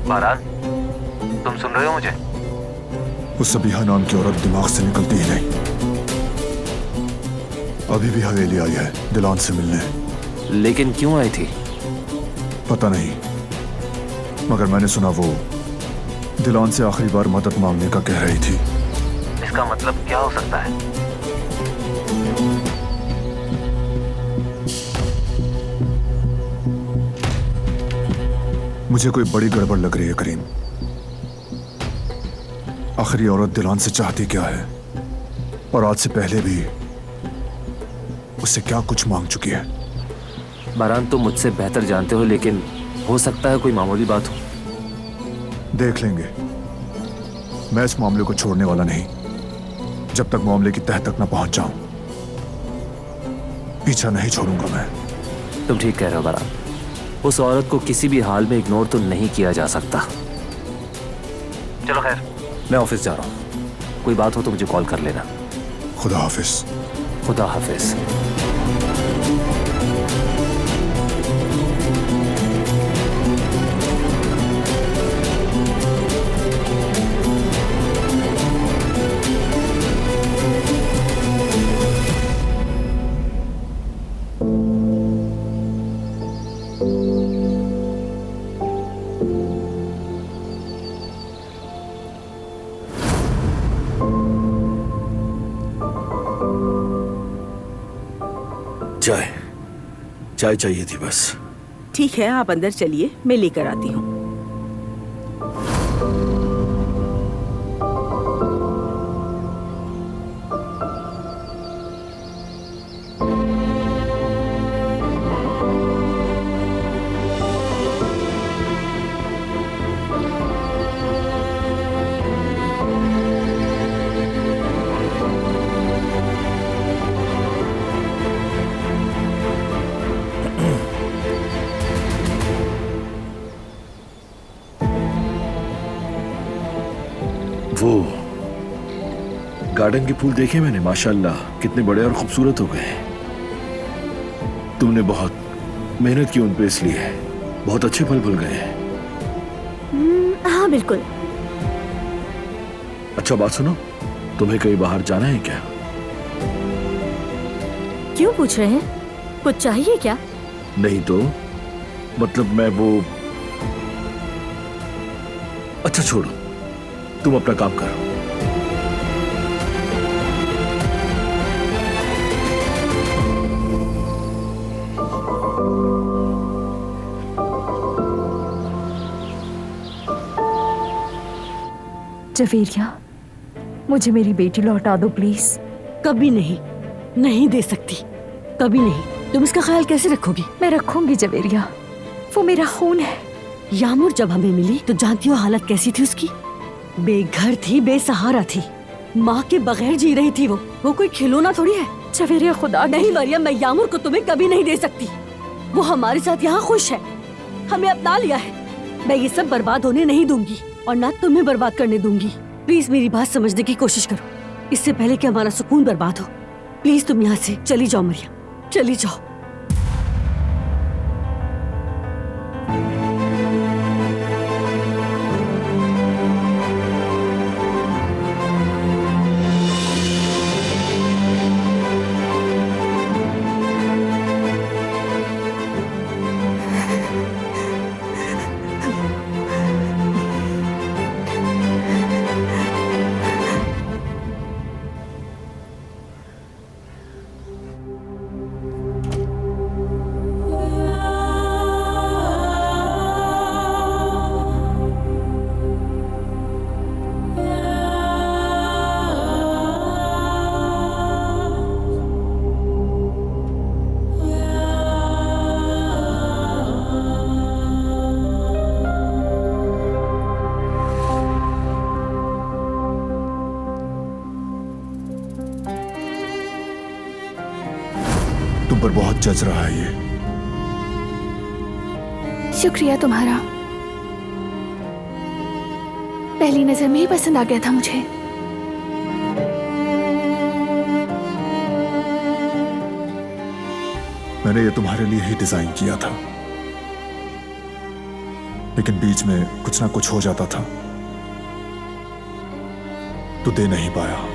बाराज, तुम सुन रहे हो मुझे? उस सबिहा नाम की औरत दिमाग से निकलती ही नहीं। अभी भी हवेली आई है दिलान से मिलने। लेकिन क्यों आई थी? पता नहीं, मगर मैंने सुना वो दिलान से आखिरी बार मदद मांगने का कह रही थी। इसका मतलब क्या हो सकता है? मुझे कोई बड़ी गड़बड़ लग रही है करीम। आखिरी औरत दिलान से चाहती क्या है, और आज से पहले भी उससे क्या कुछ मांग चुकी है। बारान, तुम मुझसे बेहतर जानते हो, लेकिन हो सकता है कोई मामूली बात हो। देख लेंगे। मैं इस मामले को छोड़ने वाला नहीं जब तक मामले की तह तक न पहुंच जाऊं। पीछा नहीं छोड़ूंगा मैं। तुम ठीक कह रहे हो बारान। उस औरत को किसी भी हाल में इग्नोर तो नहीं किया जा सकता। चलो खैर, मैं ऑफिस जा रहा हूँ। कोई बात हो तो मुझे कॉल कर लेना। खुदा हाफिज। खुदा हाफिज। चाय चाय चाहिए थी बस। ठीक है, आप अंदर चलिए, मैं लेकर आती हूँ। वो गार्डन के फूल देखे मैंने, माशाल्लाह कितने बड़े और खूबसूरत हो गए। तुमने बहुत मेहनत की उन पे, इसलिए बहुत अच्छे फल फूल गए हैं। हाँ बिल्कुल। अच्छा बात सुनो, तुम्हें कहीं बाहर जाना है क्या? क्यों पूछ रहे हैं? कुछ चाहिए क्या? नहीं तो मतलब मैं वो, अच्छा छोड़ो, तुम अपना काम करो। जवेरिया, मुझे मेरी बेटी लौटा दो प्लीज। कभी नहीं, नहीं दे सकती, कभी नहीं। तुम इसका ख्याल कैसे रखोगी? मैं रखूंगी जवेरिया, वो मेरा खून है। यामुर जब हमें मिली तो जानती हो हालत कैसी थी उसकी? बेघर थी, बेसहारा थी, माँ के बगैर जी रही थी। वो कोई खिलौना थोड़ी है। जवेरिया खुदा नहीं मरियम, मैं यामुर को तुम्हें कभी नहीं दे सकती। वो हमारे साथ यहाँ खुश है, हमें अपना लिया है। मैं ये सब बर्बाद होने नहीं दूंगी और ना तुम्हें बर्बाद करने दूंगी। प्लीज मेरी बात समझने की कोशिश करो, इससे पहले कि हमारा सुकून बर्बाद हो। प्लीज तुम यहाँ से चली जाओ मरियम, चली जाओ। तुम पर बहुत जच रहा है ये। शुक्रिया तुम्हारा, पहली नजर में ही पसंद आ गया था मुझे। मैंने ये तुम्हारे लिए ही डिजाइन किया था, लेकिन बीच में कुछ ना कुछ हो जाता था तो दे नहीं पाया।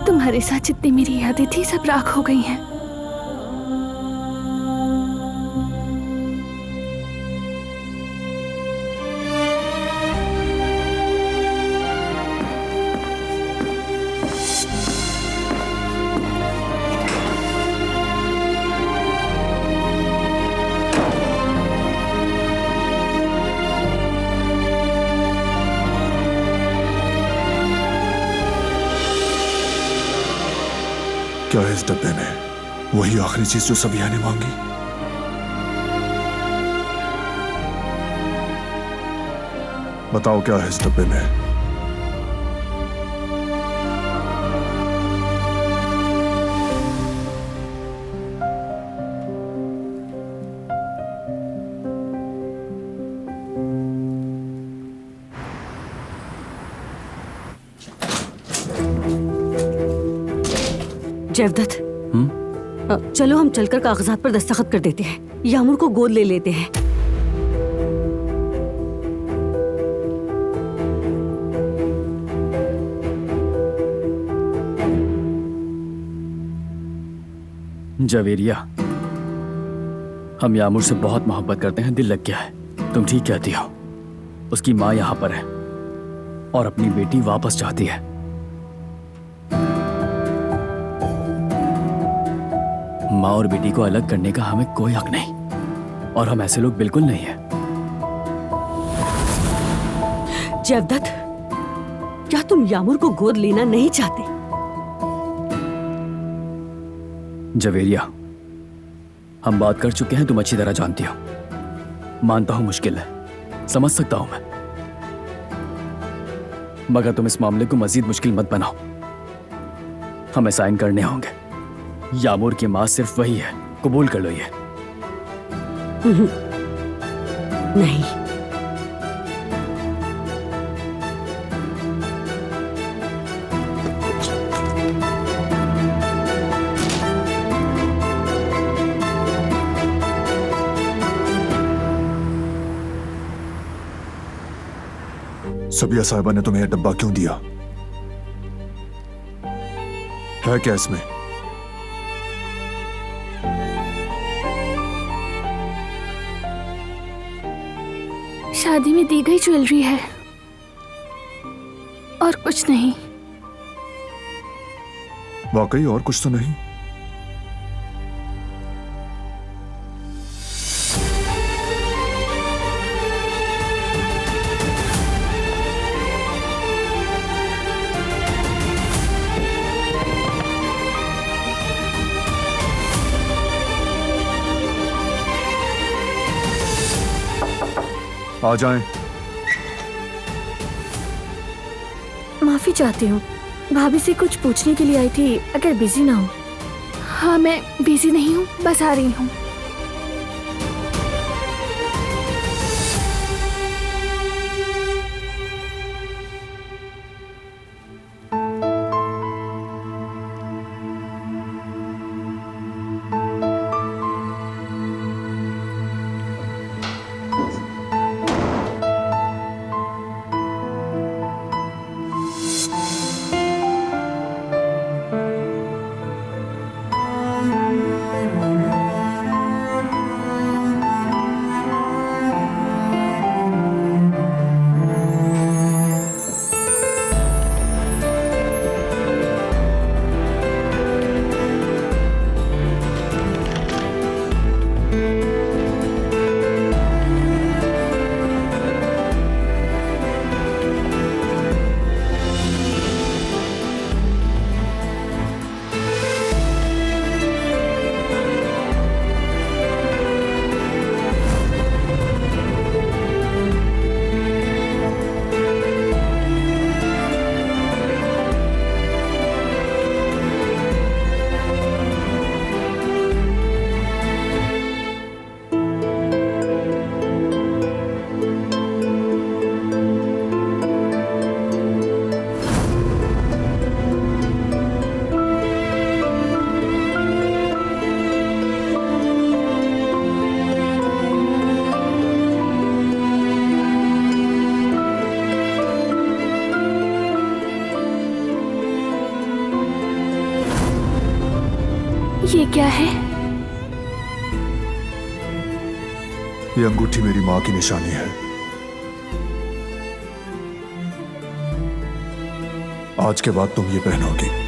तुम्हारे साथ जितनी मेरी यादें थी सब राख हो गई हैं। क्या है इस डब्बे में? वही आखिरी चीज जो सबिया ने मांगी। बताओ क्या है इस डब्बे में? जयवदत्त, चलो हम चलकर कागजात पर दस्तखत कर देते हैं। यामुर को गोद ले लेते हैं। जवेरिया, हम यामुर से बहुत मोहब्बत करते हैं, दिल लग गया है। तुम ठीक कहती हो। उसकी माँ यहाँ पर है और अपनी बेटी वापस चाहती है। माँ और बेटी को अलग करने का हमें कोई हक नहीं, और हम ऐसे लोग बिल्कुल नहीं हैं। जयवदत्त, क्या तुम यामुर को गोद लेना नहीं चाहते? जवेरिया, हम बात कर चुके हैं, तुम अच्छी तरह जानती हो। मानता हूं मुश्किल है, समझ सकता हूं मैं, मगर तुम इस मामले को मजीद मुश्किल मत बनाओ। हमें साइन करने होंगे। यामुर की मां सिर्फ वही है, कबूल कर लो ये। नहीं, सबिया साहिबा ने तुम्हें यह डब्बा क्यों दिया? है क्या इसमें? शादी में दी गई ज्वेलरी है और कुछ नहीं। वाकई और कुछ तो नहीं? आ जाएं। माफी चाहती हूँ, भाभी से कुछ पूछने के लिए आई थी, अगर बिजी ना हो। हाँ, मैं बिजी नहीं हूँ, बस आ रही हूँ। ये क्या है? ये अंगूठी मेरी माँ की निशानी है। आज के बाद तुम ये पहनोगी।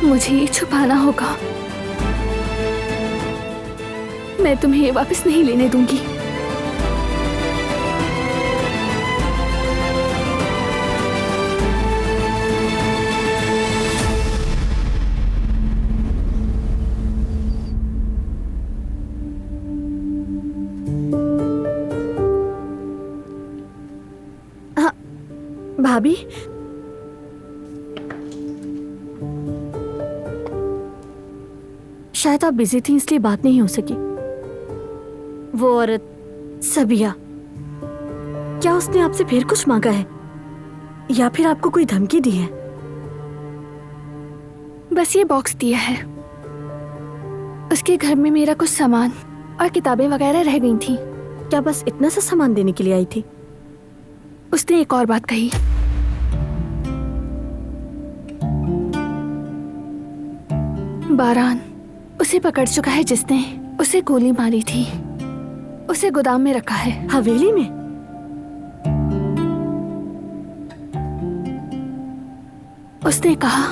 मुझे ये छुपाना होगा। मैं तुम्हें ये वापस नहीं लेने दूंगी। हाँ, भाभी, शायद आप बिजी थी इसलिए बात नहीं हो सकी। वो औरत सबिया, क्या उसने आपसे फिर कुछ मांगा है या फिर आपको कोई धमकी दी है? बस ये बॉक्स दिया है। उसके घर में मेरा कुछ सामान और किताबें वगैरह रह गई थी। क्या बस इतना सा सामान देने के लिए आई थी? उसने एक और बात कही। बारान उसे पकड़ चुका है जिसने उसे गोली मारी थी। उसे गोदाम में रखा है। हवेली में? उसने कहा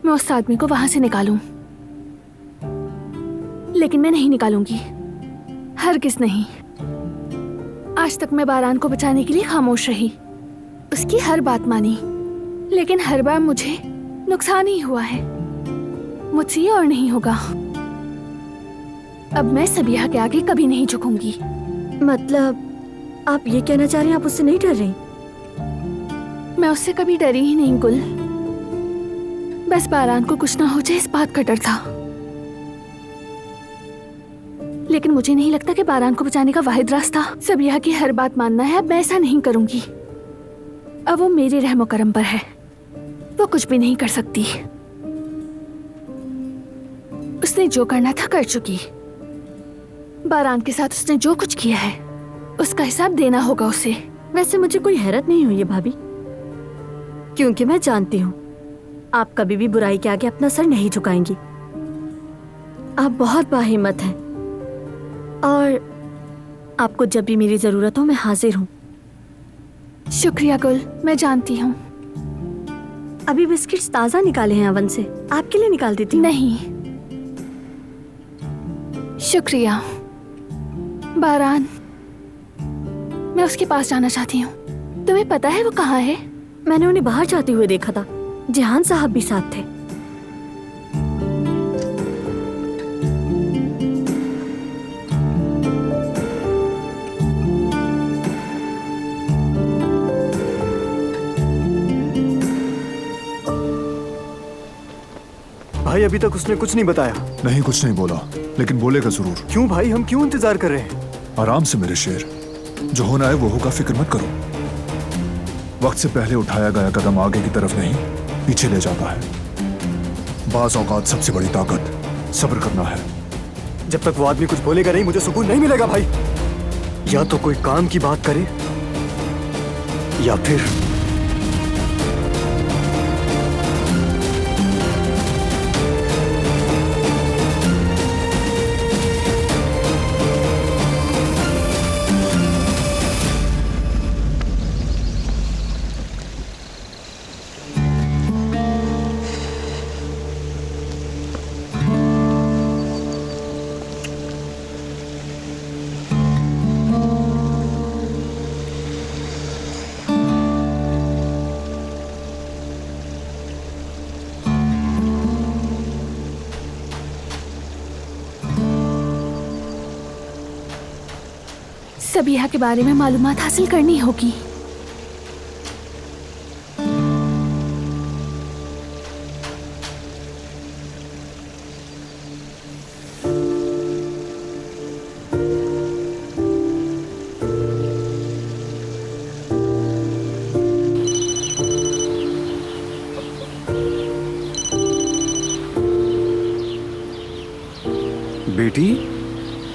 मैं उस आदमी को वहां से निकालूं, लेकिन मैं नहीं निकालूंगी, हरगिज़ नहीं। आज तक मैं बारान को बचाने के लिए खामोश रही, उसकी हर बात मानी, लेकिन हर बार मुझे नुकसान ही हुआ है। मुझसे ये और नहीं होगा। अब मैं सबिया के आगे कभी नहीं झुकूंगी। मतलब आप ये कहना चाह रही हैं आप उससे नहीं डर रही? मैं उससे कभी डरी ही नहीं गुल। बस बारान को कुछ ना हो जाए इस बात का डर था। लेकिन मुझे नहीं लगता कि बारान को बचाने का वाहिद रास्ता सबिया की हर बात मानना है। अब मैं ऐसा नहीं करूंगी। अब वो मेरे रहमो करम पर है, वो कुछ भी नहीं कर सकती। उसने जो करना था कर चुकी। बारान के साथ उसने जो कुछ किया है उसका हिसाब देना होगा उसे। वैसे मुझे कोई हैरत नहीं हुई है भाभी, क्योंकि मैं जानती हूँ आप कभी भी बुराई के आगे अपना सर नहीं झुकाएंगी। आप बहुत बाहिम्मत हैं और आपको जब भी मेरी जरूरत हो मैं हाजिर हूँ। शुक्रिया गुल, मैं जानती हूँ। अभी बिस्किट्स ताज़ा निकाले हैं अवन से, आपके लिए निकाल देती हूँ। नहीं शुक्रिया। बारान, मैं उसके पास जाना चाहती हूँ। तुम्हें पता है वो कहाँ है? मैंने उन्हें बाहर जाते हुए देखा था। जहान साहब भी साथ थे। भाई अभी तक उसने कुछ नहीं बताया। नहीं, कुछ नहीं बोला, लेकिन बोलेगा जरूर। क्यों भाई, हम क्यों इंतजार कर रहे हैं? आराम से मेरे शेर, जो होना है वो होगा, फिक्र मत करो। वक्त से पहले उठाया गया कदम आगे की तरफ नहीं पीछे ले जाता है। बाज़ औकात सबसे बड़ी ताकत सब्र करना है। जब तक वो आदमी कुछ बोलेगा नहीं मुझे सुकून नहीं मिलेगा भाई। या तो कोई काम की बात करे या फिर सबीहा के बारे में मालूमात हासिल करनी होगी। बेटी,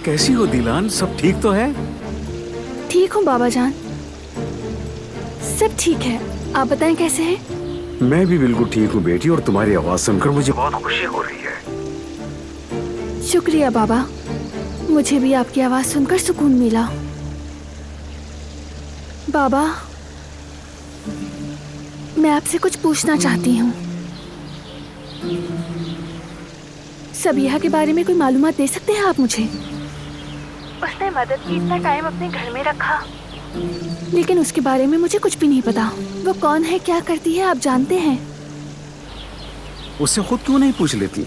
कैसी हो दिलान? सब ठीक तो है? ठीक हूँ बाबा जान, सब ठीक है। आप बताएं कैसे हैं? मैं भी बिल्कुल ठीक हूँ बेटी, और तुम्हारी आवाज सुनकर मुझे बहुत खुशी हो रही है। शुक्रिया बाबा, मुझे भी आपकी आवाज सुनकर सुकून मिला। बाबा, मैं आपसे कुछ पूछना चाहती हूँ। सबीहा के बारे में कोई मालूमात दे सकते हैं आप मुझे? उसने मदद की इतना टाइम अपने घर में रखा, लेकिन उसके बारे में मुझे कुछ भी नहीं पता। वो कौन है, क्या करती है, आप जानते हैं? उससे खुद क्यों नहीं पूछ लेती?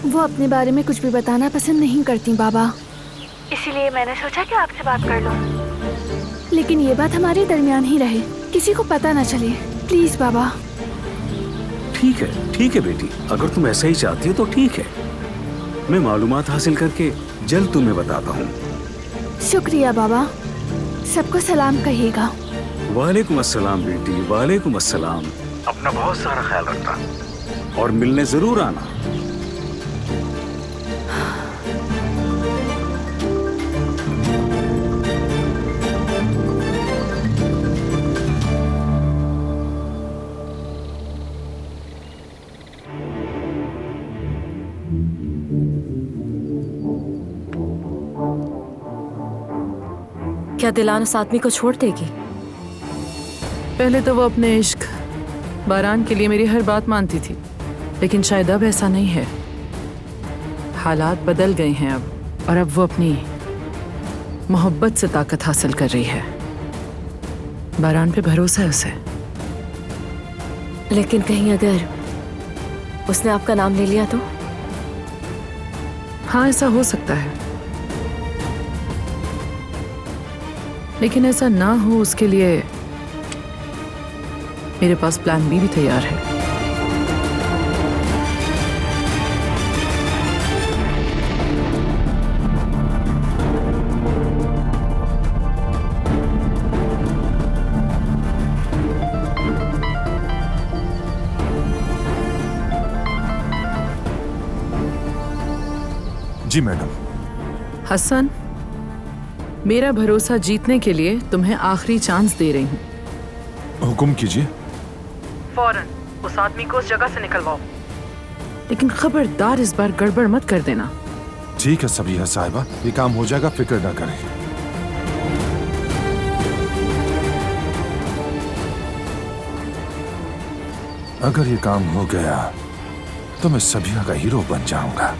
वो अपने बारे में कुछ भी बताना पसंद नहीं करती बाबा, इसीलिए मैंने सोचा कि आपसे बात कर लूं। लेकिन ये बात हमारे दरमियान ही रहे, किसी को पता ना चले, प्लीज बाबा। ठीक है बेटी, अगर तुम ऐसा ही चाहती हो तो ठीक है। मैं मालूमात हासिल करके जल्द तुम्हें बताता हूँ। शुक्रिया बाबा, सबको सलाम कहिएगा। वालेकुम अस्सलाम बेटी, वालेकुम अस्सलाम। अपना बहुत सारा ख्याल रखना और मिलने जरूर आना। क्या दिलान उस आदमी को छोड़ देगी? पहले तो वो अपने इश्क बारान के लिए मेरी हर बात मानती थी, लेकिन शायद अब ऐसा नहीं है। हालात बदल गए हैं अब, और अब वो अपनी मोहब्बत से ताकत हासिल कर रही है। बारान पे भरोसा है उसे। लेकिन कहीं अगर उसने आपका नाम ले लिया तो? हाँ, ऐसा हो सकता है, लेकिन ऐसा ना हो उसके लिए मेरे पास प्लान बी भी तैयार है। जी मैडम। हसन, मेरा भरोसा जीतने के लिए तुम्हें आखिरी चांस दे रही हूँ। हुक्म कीजिए। फौरन उस आदमी को उस जगह से निकलवाओ, लेकिन खबरदार इस बार गड़बड़ मत कर देना। ठीक है सबीहा साहिबा, ये काम हो जाएगा, फिक्र ना करें। अगर ये काम हो गया तो मैं सबीहा का हीरो बन जाऊंगा।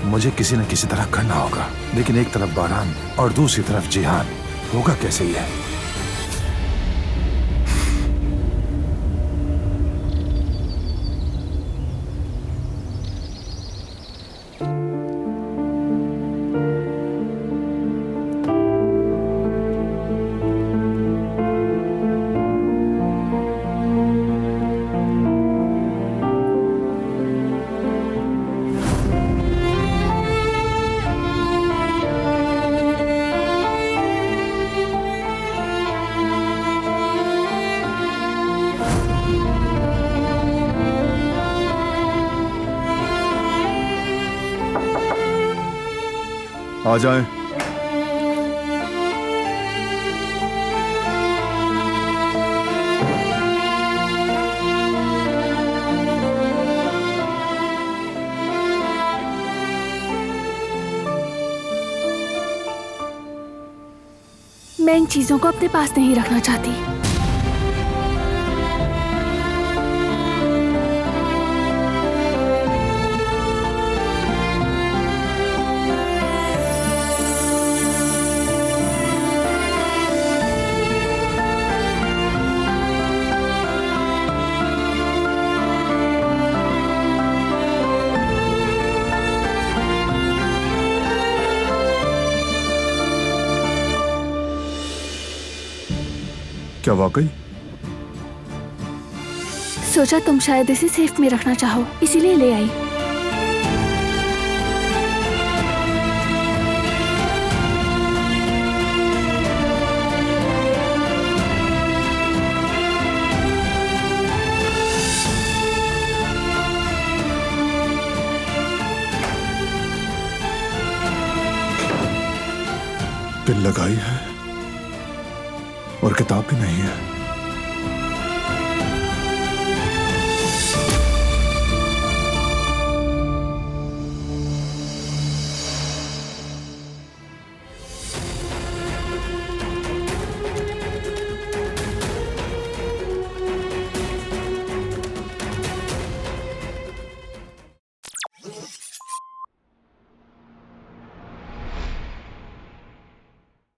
मुझे किसी न किसी तरह करना होगा, लेकिन एक तरफ बारान और दूसरी तरफ जिहान, होगा कैसे ये? आ जाएं। मैं इन चीजों को अपने पास नहीं रखना चाहती। क्या वाकई? सोचा तुम शायद इसे सेफ में रखना चाहो, इसीलिए ले आई। पिन लगाई है और किताब भी नहीं है।